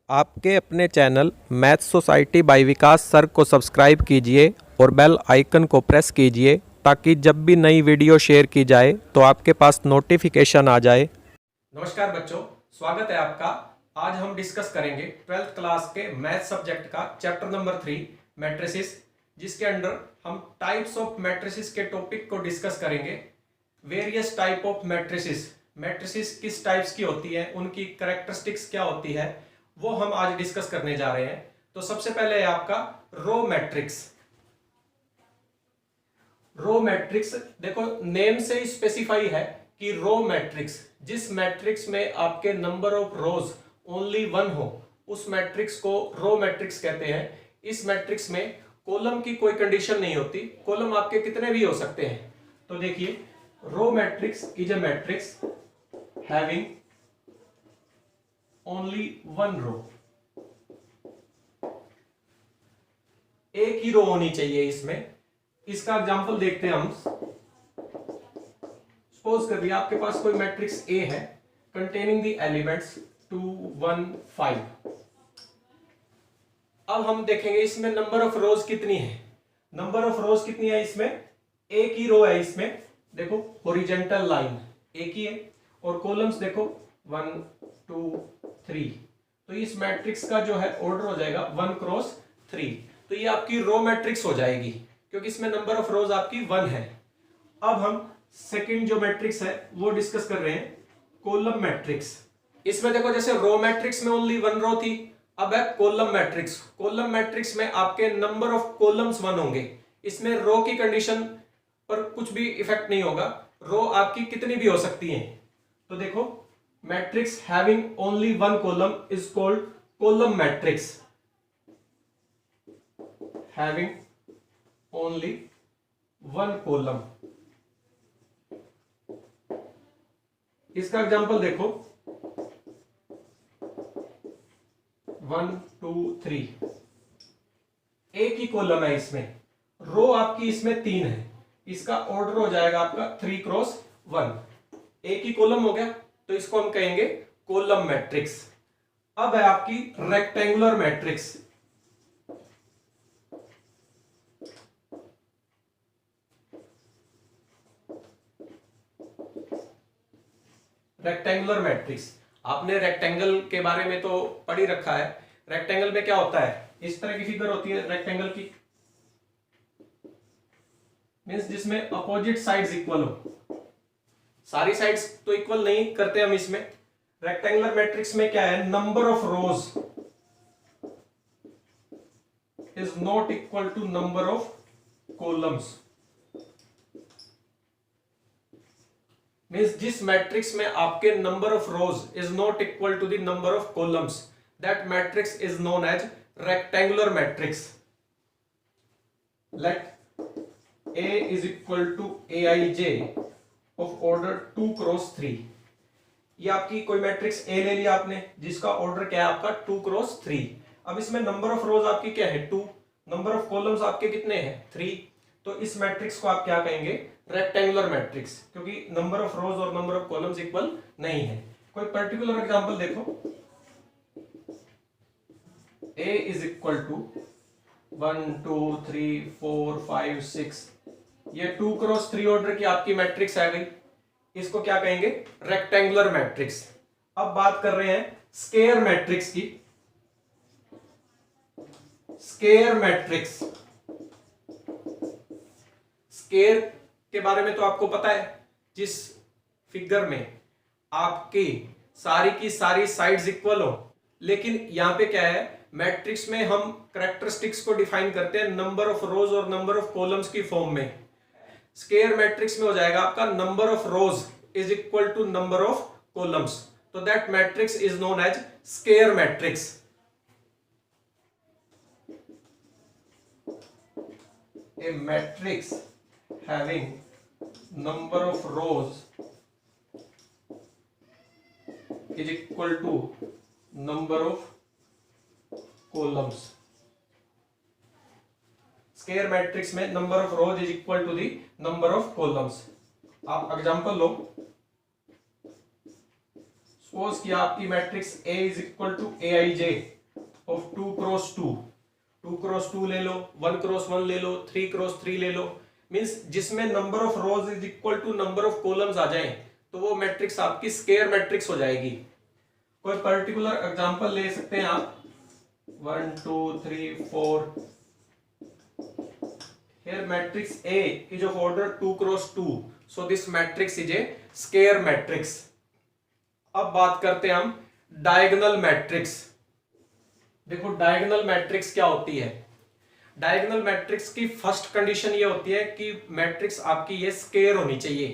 आपके अपने channel math society bye विकास sir को सब्सक्राइब कीजिए और बेल आइकन को प्रेस कीजिए ताकि जब भी नई वीडियो शेयर की जाए तो आपके पास नोटिफिकेशन आ जाए। नमस्कार बच्चों, स्वागत है आपका। आज हम डिस्कस करेंगे 12th क्लास के मैथ सब्जेक्ट का चैप्टर नंबर 3 मैट्रिसेस, जिसके अंडर हम टाइप्स ऑफ मैट्रिसेस के टॉपिक को डिस्कस करेंगे। Various type of matrices, matrices किस टाइप्स की होती है, उनकी कैरेक्टरिस्टिक्स क्या होती है, वो हम आज डिस्कस करने जा रहे हैं। तो सबसे पहले है आपका रो मैट्रिक्स। रो मैट्रिक्स देखो, नेम से ही स्पेसिफाई है कि रो मैट्रिक्स, जिस मैट्रिक्स में आपके नंबर ऑफ रोज ओनली 1 हो उस मैट्रिक्स को रो मैट्रिक्स कहते हैं। इस मैट्रिक्स में कॉलम की कोई कंडीशन नहीं होती, कॉलम आपके कितने भी हो सकते हैं। तो देखिए, row matrix is a matrix having only 1 row. एक ही रो होनी चाहिए इसमें। इसका एग्जांपल देखते हैं हम। सपोज कर दिया आपके पास कोई मैट्रिक्स ए है कंटेनिंग द एलिमेंट्स 2 1 5। अब हम देखेंगे इसमें नंबर ऑफ रोज कितनी है। नंबर ऑफ रोज कितनी है इसमें? एक ही रो है इसमें, देखो हॉरिजॉन्टल लाइन एक ही है, और कॉलम्स देखो 1 2 3। तो इस मैट्रिक्स का जो है ऑर्डर हो जाएगा 1 क्रॉस 3। तो ये आपकी रो मैट्रिक्स हो जाएगी क्योंकि इसमें नंबर ऑफ रोज आपकी 1 है। अब हम सेकंड जो मैट्रिक्स है वो डिस्कस कर रहे हैं, कॉलम मैट्रिक्स। इसमें देखो, जैसे रो मैट्रिक्स में ओनली 1 रो थी, अब है कॉलम मैट्रिक्स। कॉलम मैट्रिक्स में आपके नंबर ऑफ कॉलम्स 1 होंगे। इसमें रो की कंडीशन पर कुछ भी इफेक्ट नहीं होगा, रो आपकी कितनी भी हो सकती है। तो देखो, matrix having only 1 column is called column matrix. Having only 1 column, इसका एग्जांपल देखो 1 2 3। एक ही कॉलम है इसमें, रो आपकी इसमें 3 है, इसका ऑर्डर हो जाएगा आपका 3 क्रॉस 1। एक ही कॉलम हो गया तो इसको हम कहेंगे कॉलम मैट्रिक्स। अब है आपकी रेक्टेंगुलर मैट्रिक्स। रेक्टेंगुलर मैट्रिक्स, आपने रेक्टेंगल के बारे में तो पढ़ ही रखा है। रेक्टेंगल में क्या होता है, इस तरह की फिगर होती है रेक्टेंगल की, मींस जिसमें अपोजिट साइड्स इक्वल हो। सारी साइड्स तो इक्वल नहीं करते हम इसमें। रेक्टेंगुलर मैट्रिक्स में क्या है, number of rows is not equal to number of columns. Means जिस मैट्रिक्स में आपके number of rows is not equal to the number of columns, that matrix is known as rectangular matrix. Let A is equal to aij of order 2 cross 3। ये आपकी कोई matrix A ले लिया आपने जिसका ऑर्डर क्या है आपका 2 क्रॉस 3। अब इसमें नंबर ऑफ रोज आपकी क्या है 2, नंबर ऑफ कॉलम्स आपके कितने हैं 3। तो इस मैट्रिक्स को आप क्या कहेंगे, रेक्टेंगुलर मैट्रिक्स, क्योंकि नंबर ऑफ रोज और नंबर ऑफ कॉलम्स इक्वल नहीं है। कोई पर्टिकुलर एग्जांपल देखो, A is equal to 1 2 3 4 5 6। ये 2 क्रॉस 3 ऑर्डर की आपकी मैट्रिक्स आ गई, इसको क्या कहेंगे, रेक्टेंगुलर मैट्रिक्स। अब बात कर रहे हैं स्क्वायर मैट्रिक्स की। स्क्वायर मैट्रिक्स, स्क्वायर के बारे में तो आपको पता है, जिस फिगर में आपकी की सारी साइड्स इक्वल हो। लेकिन यहां पे क्या है, मैट्रिक्स में हम कैरेक्टरिस्टिक्स को डिफाइन करते हैं नंबर ऑफ रोज और नंबर ऑफ कॉलम्स की फॉर्म में। स्क्वायर मैट्रिक्स में हो जाएगा आपका number of rows is equal to number of columns, तो that matrix is known as square matrix. A matrix having number of rows is equal to number of columns. Square matrix में number of rows is equal to the number of columns. आप example लो, suppose किया आपकी matrix A is equal to AIJ, of 2 cross 2, 2 cross 2 ले लो, 1 cross 1 ले लो, 3 cross 3 ले लो, means जिसमें number of rows is equal to number of columns आ जाएं तो वो मैट्रिक्स आपकी स्क्वायर मैट्रिक्स हो जाएगी। कोई पर्टिकुलर एग्जांपल ले सकते हैं आप, 1 2 3 4। Here matrix A is of order 2 cross 2, so this matrix is a square matrix। अब बात करते हैं हम डायगोनल मैट्रिक्स। देखो डायगोनल मैट्रिक्स क्या होती है। डायगोनल मैट्रिक्स की फर्स्ट कंडीशन ये होती है कि मैट्रिक्स आपकी ये स्क्वायर होनी चाहिए।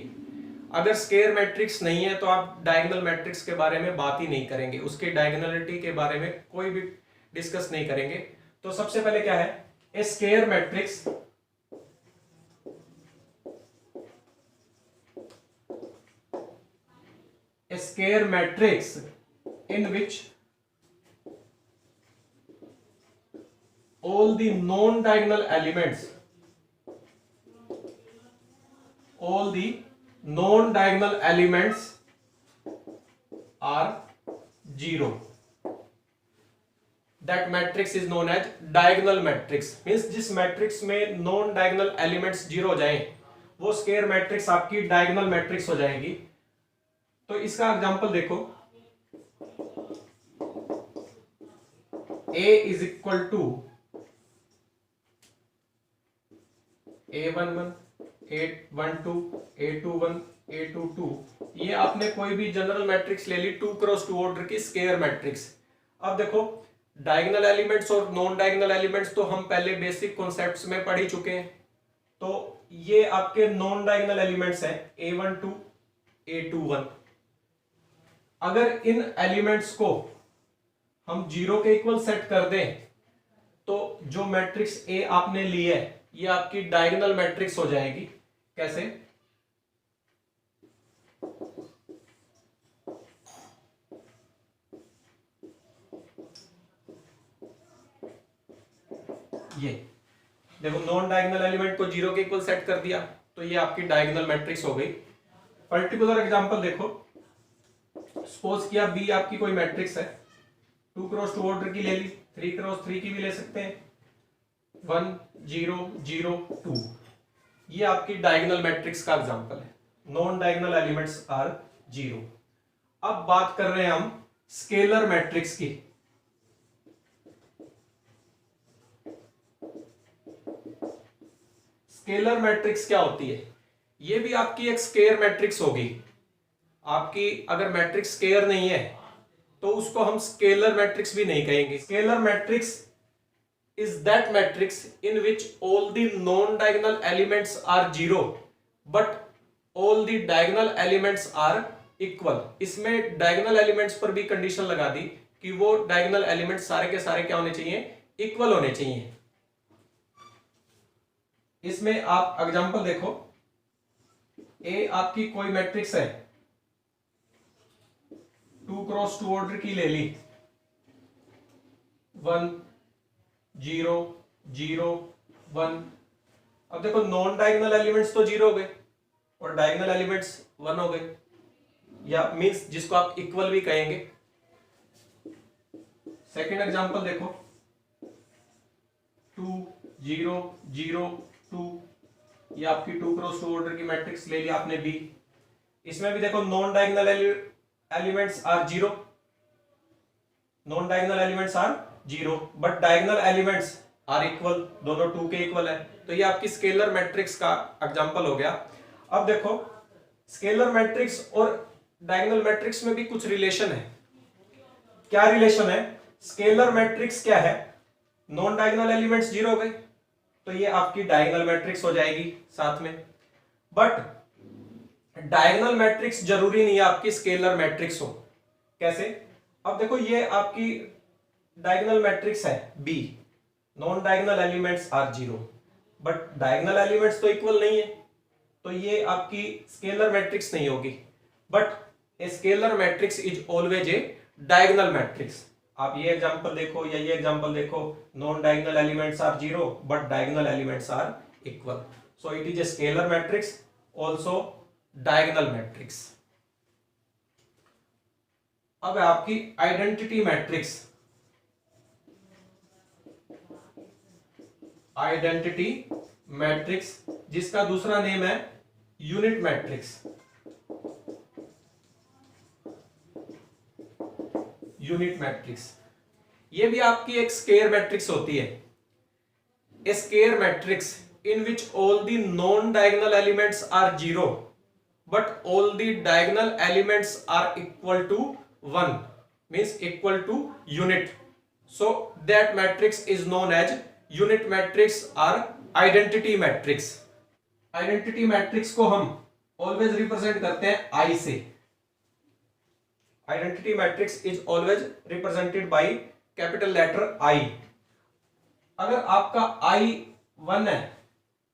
अगर स्क्वायर मैट्रिक्स नहीं है तो आप डायगोनल मैट्रिक्स के बारे में बात ही नहीं करेंगे, उसके डायगोनलिटी के बारे में कोई भी डिस्कस नहीं करेंगे। तो सबसे पहले क्या है, a square matrix a square matrix in which all the non-diagonal elements are zero। that matrix is known as diagonal matrix। means जिस मैट्रिक्स में नॉन डायगोनल एलिमेंट्स जीरो हो जाएं वो स्क्वायर मैट्रिक्स आपकी डायगोनल मैट्रिक्स हो जाएगी। तो इसका एग्जांपल देखो, A is equal to A11, A12, A21, A22। ये आपने कोई भी जनरल मैट्रिक्स ले ली 2 क्रॉस 2 ऑर्डर की स्क्वायर मैट्रिक्स। अब देखो डायगोनल एलिमेंट्स और नॉन डायगोनल एलिमेंट्स तो हम पहले बेसिक कॉन्सेप्ट्स में पढ़ ही चुके हैं। तो ये आपके नॉन डायगोनल एलिमेंट्स हैं A12, A21। अगर इन एलिमेंट्स को हम जीरो के इक्वल सेट कर दें तो जो मैट्रिक्स ए आपने ली है ये आपकी डायगोनल मैट्रिक्स हो जाएगी। कैसे, ये देखो नॉन डायगोनल एलिमेंट को जीरो के इक्वल सेट कर दिया तो ये आपकी डायगोनल मैट्रिक्स हो गई। पर्टिकुलर एग्जांपल देखो, सपोज किया बी आपकी कोई मैट्रिक्स है, 2 क्रॉस 2 ऑर्डर की ले ली, 3 क्रॉस 3 की भी ले सकते हैं, 1 0 0 2। ये आपकी डायगोनल मैट्रिक्स का एग्जांपल है। Non diagonal elements are zero. अब बात कर रहे हैं हम स्केलर मैट्रिक्स की। स्केलर मैट्रिक्स क्या होती है, ये भी आपकी एक स्क्वायर मैट्रिक्स होगी। आपकी अगर मैट्रिक्स स्क्वायर नहीं है तो उसको हम स्केलर मैट्रिक्स भी नहीं कहेंगे। Scalar matrix is that matrix in which all the non diagonal elements are zero but all the diagonal elements are equal. इसमें डायगोनल एलिमेंट्स पर भी कंडीशन लगा दी कि वो डायगोनल एलिमेंट्स सारे के सारे क्या होने चाहिए, इक्वल होने चाहिए। इसमें आप एग्जांपल देखो, ए आपकी कोई मैट्रिक्स है, 2 क्रॉस 2 ऑर्डर की ले ली, 1 0 0 1। अब देखो नॉन डायगोनल एलिमेंट्स तो जीरो हो गए और डायगोनल एलिमेंट्स 1 हो गए, या मींस जिसको आप इक्वल भी कहेंगे। सेकंड एग्जांपल देखो, 2 0 0 2। ये आपकी 2 क्रॉस 2 ऑर्डर की मैट्रिक्स ले ली आपने बी। इसमें भी देखो non diagonal elements are zero, non diagonal elements are zero but diagonal elements are equal, दोनों 2 के इक्वल है। तो ये आपकी स्केलर मैट्रिक्स का एग्जांपल हो गया। अब देखो स्केलर मैट्रिक्स और डायगोनल मैट्रिक्स में भी कुछ रिलेशन है। क्या रिलेशन है, स्केलर मैट्रिक्स क्या है, नॉन डायगोनल एलिमेंट्स जीरो हो गए तो ये आपकी डायगोनल मैट्रिक्स हो जाएगी साथ में। बट डायगोनल मैट्रिक्स जरूरी नहीं है आपकी स्केलर मैट्रिक्स हो। कैसे, अब देखो ये आपकी डायगोनल मैट्रिक्स है B, non diagonal elements are zero but diagonal elements तो इक्वल नहीं है तो ये आपकी स्केलर मैट्रिक्स नहीं होगी। But a scalar matrix is always a diagonal matrix. आप ये एग्जांपल देखो या ये एग्जांपल देखो, non diagonal elements are zero but diagonal elements are equal, so it is a scalar matrix also diagonal matrix. अब है आपकी आइडेंटिटी मैट्रिक्स। आइडेंटिटी मैट्रिक्स, जिसका दूसरा नेम है यूनिट मैट्रिक्स। यूनिट मैट्रिक्स ये भी आपकी एक स्केयर मैट्रिक्स होती है। A square matrix in which all the non-diagonal elements are 0 but all the diagonal elements are equal to 1, means equal to unit. So that matrix is known as unit matrix or identity matrix. Identity matrix को हम always represent करते हैं I से। Identity matrix is always represented by capital letter I। अगर आपका I 1 है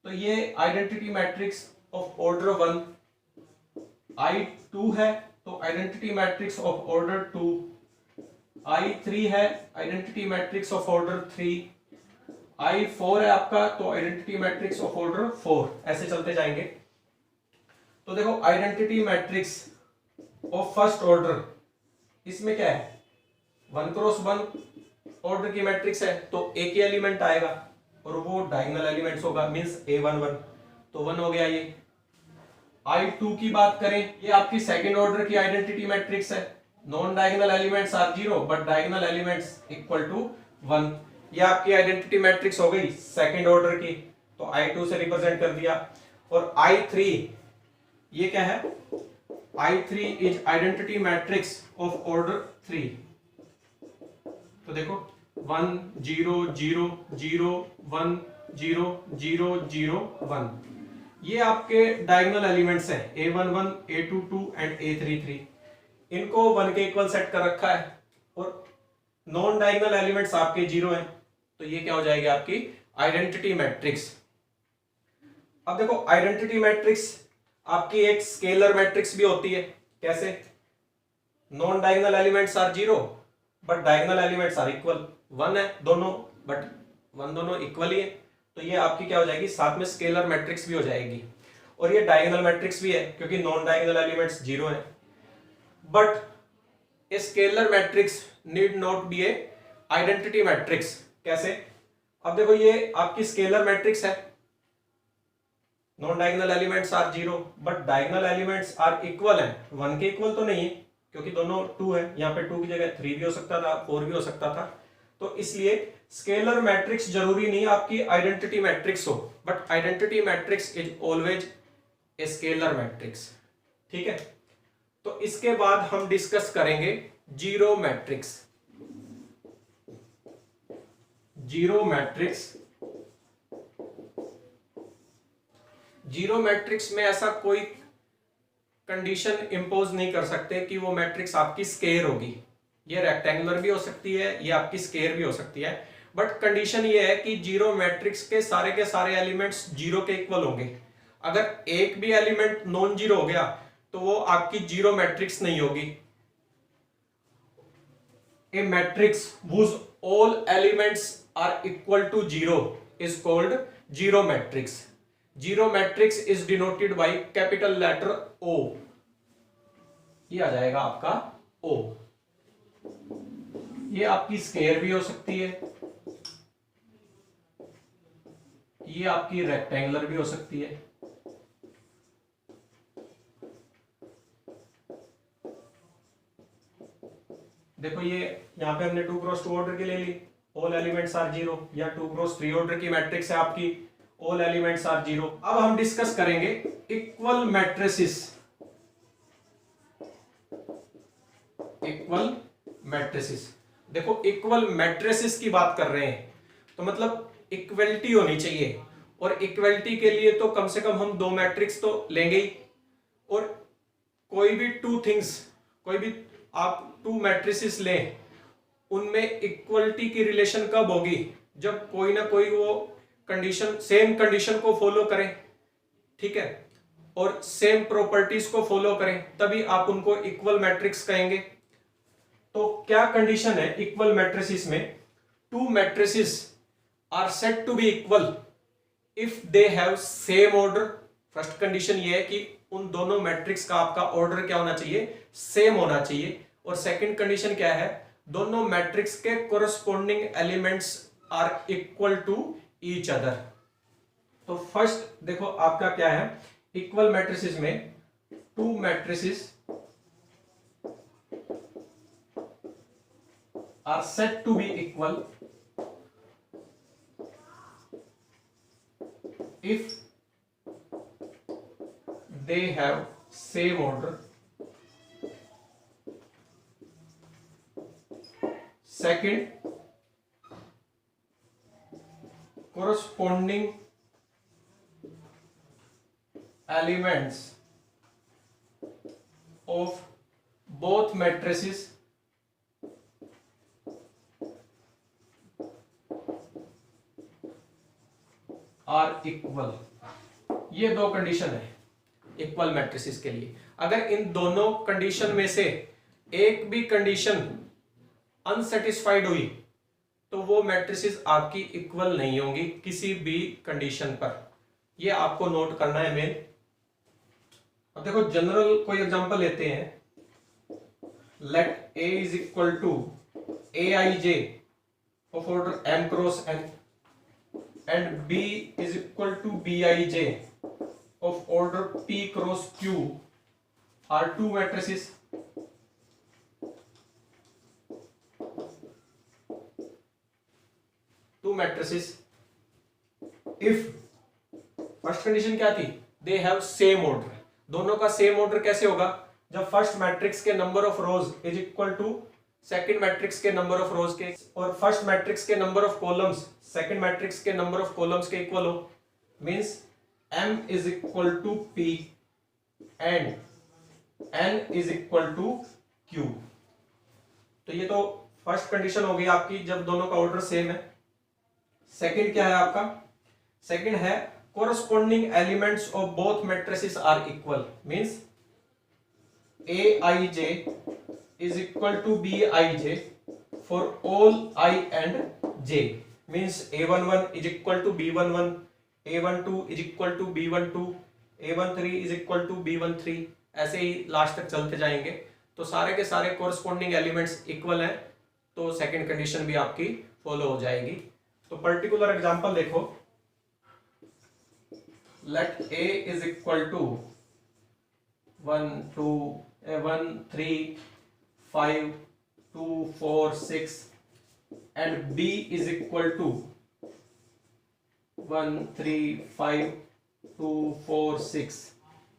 तो ये identity matrix of order 1, I 2 है तो identity matrix of order 2, I 3 है identity matrix of order 3, I 4 है आपका तो आइडेंटिटी मैट्रिक्स ऑफ ऑर्डर 4, ऐसे चलते जाएंगे। तो देखो identity matrix of first order, इसमें क्या है 1 क्रॉस 1 ऑर्डर की मैट्रिक्स है तो एक ही एलिमेंट आएगा और वो डायगोनल एलिमेंट्स होगा, मींस A11 तो 1 हो गया ये। I2 की बात करें, ये आपकी सेकंड ऑर्डर की आइडेंटिटी मैट्रिक्स है। Non diagonal elements are 0 but diagonal elements equal to 1। ये आपकी आइडेंटिटी मैट्रिक्स हो गई सेकंड ऑर्डर की, तो I2 से रिप्रेजेंट कर दिया। और I3 ये क्या है, I3 is identity matrix of order 3। तो देखो 1 0 0 0 1 0 0 0 1, ये आपके डायगोनल एलिमेंट्स हैं A11 A22 एंड A33। इनको 1 के इक्वल सेट कर रखा है और नॉन डायगोनल एलिमेंट्स आपके 0 हैं, तो ये क्या हो जाएगी आपकी आइडेंटिटी मैट्रिक्स। अब देखो आइडेंटिटी मैट्रिक्स आपकी एक स्केलर मैट्रिक्स भी होती है। कैसे, non diagonal elements are 0 but diagonal elements are equal, 1 है दोनों बट 1 दोनों इक्वल ही है, तो ये आपकी क्या हो जाएगी साथ में स्केलर मैट्रिक्स भी हो जाएगी। और ये डायगोनल मैट्रिक्स भी है क्योंकि नॉन डायगोनल एलिमेंट्स 0 है। But a scalar matrix need not be a identity matrix. कैसे, अब देखो ये आपकी स्केलर मैट्रिक्स है, non diagonal elements are 0 but diagonal elements are equal है। 1 के इक्वल तो नहीं है क्योंकि दोनों 2 है, यहाँ पे 2 की जगह 3 भी हो सकता था, 4 भी हो सकता था, तो इसलिए स्केलर मैट्रिक्स जरूरी नहीं आपकी आइडेंटिटी मैट्रिक्स हो, but identity matrix is always A scalar matrix. ठीक है, तो इसके बाद हम डिस्कस करेंगे zero matrix. Zero matrix, zero matrix में ऐसा कोई कंडीशन इंपोज नहीं कर सकते कि वो मैट्रिक्स आपकी स्केयर होगी। ये रेक्टेंगुलर भी हो सकती है, ये आपकी स्केयर भी हो सकती है, बट कंडीशन ये है कि जीरो मैट्रिक्स के सारे एलिमेंट्स जीरो के इक्वल होंगे। अगर एक भी एलिमेंट नॉन जीरो हो गया तो वो आपकी जीरो मैट्रिक्स नहीं होगी। ए matrix whose all elements are equal to zero is called zero matrix. Zero matrix is denoted by capital letter O. ये आ जाएगा आपका O। ये आपकी स्केयर भी हो सकती है, ये आपकी रेक्टेंगुलर भी हो सकती है। देखो ये यहाँ पे हमने 2 क्रॉस 2 ऑर्डर की ले ली, ऑल एलिमेंट्स आर जीरो, या 2 क्रॉस 3 ऑर्डर की मैट्रिक्स है आपकी, ऑल एलिमेंट्स आर जीरो। अब हम डिस्कस करेंगे इक्वल मैट्रिसेस। इक्वल मैट्रिसेस, देखो इक्वल मैट्रिसेस की बात कर रहे हैं तो मतलब इक्वलिटी होनी चाहिए, और इक्वलिटी के लिए तो कम से कम हम 2 मैट्रिक्स तो लेंगे ही। और कोई भी 2 थिंग्स, कोई भी आप 2 मैट्रिसेस लें, उनमें इक्वलिटी की रिलेशन कब होगी, जब कोई ना कोई वो कंडीशन, सेम कंडीशन को फॉलो करें, ठीक है, और सेम प्रॉपर्टीज को फॉलो करें, तभी आप उनको इक्वल मैट्रिक्स कहेंगे। तो क्या कंडीशन है इक्वल मैट्रिसेस में? 2 matrices are said to be equal if they have same order. First condition ये है कि उन दोनों मैट्रिक्स का आपका ऑर्डर क्या होना चाहिए, सेम होना चाहिए। और सेकंड कंडीशन क्या है, दोनों मैट्रिक्स के corresponding elements are equal to each other. तो फर्स्ट देखो आपका क्या है, इक्वल मैट्रिसेस में two matrices are said to be equal if they have same order, second corresponding elements of both matrices are equal. ये दो condition है equal matrices के लिए। अगर इन दोनों कंडीशन में से एक भी कंडीशन अनसेटिस्फाइड हुई तो वो मैट्रिसेस आपकी इक्वल नहीं होंगी किसी भी कंडीशन पर। ये आपको नोट करना है मेन। अब देखो जनरल कोई एग्जांपल लेते हैं। Let A is equal to a i j of order m cross n and B is equal to Bij of order P cross Q are two matrices. Two matrices. If first condition क्या थी, दे have same order. दोनों का same order कैसे होगा, जब first matrix के number of rows is equal to second matrix के number of rows के, और फर्स्ट मैट्रिक्स के number of columns second matrix के नंबर ऑफ कॉलम्स के इक्वल हो। Means m is equal to p and n is equal to q। तो ये तो फर्स्ट कंडीशन हो गई आपकी जब दोनों का ऑर्डर सेम है। सेकंड क्या है आपका, सेकंड है corresponding elements of both matrices are equal। means aij is equal to bij for all I and j। means a11 is equal to b11, a12 is equal to b12, a13 is equal to b13, ऐसे ही last तक चलते जाएंगे। तो सारे के सारे corresponding elements equal हैं तो सेकंड कंडीशन भी आपकी फॉलो हो जाएगी। तो पर्टिकुलर एग्जांपल देखो, let a is equal to 1 2 1 3 5 2 4 6 and b is equal to 1 3 5 2 4 6।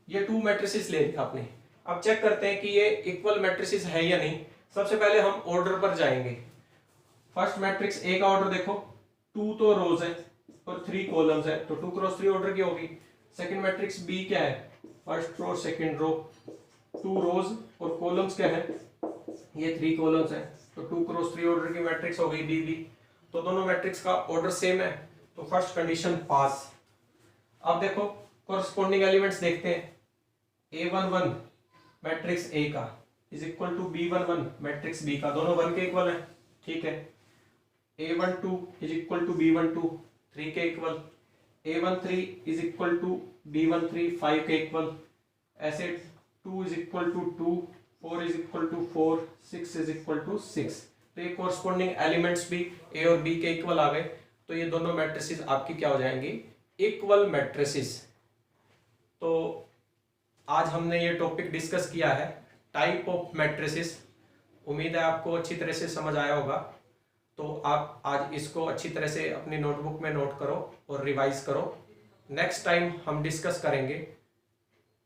ये टू मैट्रिसेस ले लिया आपने। अब चेक करते हैं कि ये इक्वल मैट्रिसेस है या नहीं। सबसे पहले हम ऑर्डर पर जाएंगे। फर्स्ट मैट्रिक्स ए का ऑर्डर देखो, 2 तो रोज है और 3 कॉलम्स है, तो 2 क्रॉस 3 ऑर्डर की होगी। सेकंड मैट्रिक्स बी क्या है, फर्स्ट रो सेकंड रो, 2 रोज और कॉलम्स क्या है, ये 3 कॉलम्स है, तो 2 क्रॉस 3 ऑर्डर की मैट्रिक्स हो गई बी बी। तो दोनों मैट्रिक्स का ऑर्डर सेम है तो फर्स्ट कंडीशन पास। अब देखो कॉरस्पॉन्डिंग एलिमेंट्स देखते हैं। a11 मैट्रिक्स ए का is equal to b11 matrix B का, दोनों 1 के इक्वल है, ठीक है। a12 is equal to b12 3 के equal, a13 is equal to b13 5 के इक्वल, ऐसे 2 is equal to 2, 4 is equal to 4, 6 is equal to 6। तो ये कॉरस्पॉन्डिंग एलिमेंट्स भी ए और बी के इक्वल आ गए। तो ये दोनों मैट्रिसेस आपकी क्या हो जाएंगी, इक्वल मैट्रिसेस। तो आज हमने ये टॉपिक डिस्कस किया है टाइप ऑफ मैट्रिसेस। उम्मीद है आपको अच्छी तरह से समझ आया होगा। तो आप आज इसको अच्छी तरह से अपनी नोटबुक में नोट करो और रिवाइज करो। नेक्स्ट टाइम हम डिस्कस करेंगे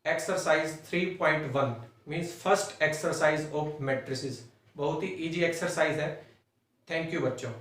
exercise 3.1 means first exercise of matrices. बहुत ही इजी एक्सरसाइज है। थैंक यू बच्चों।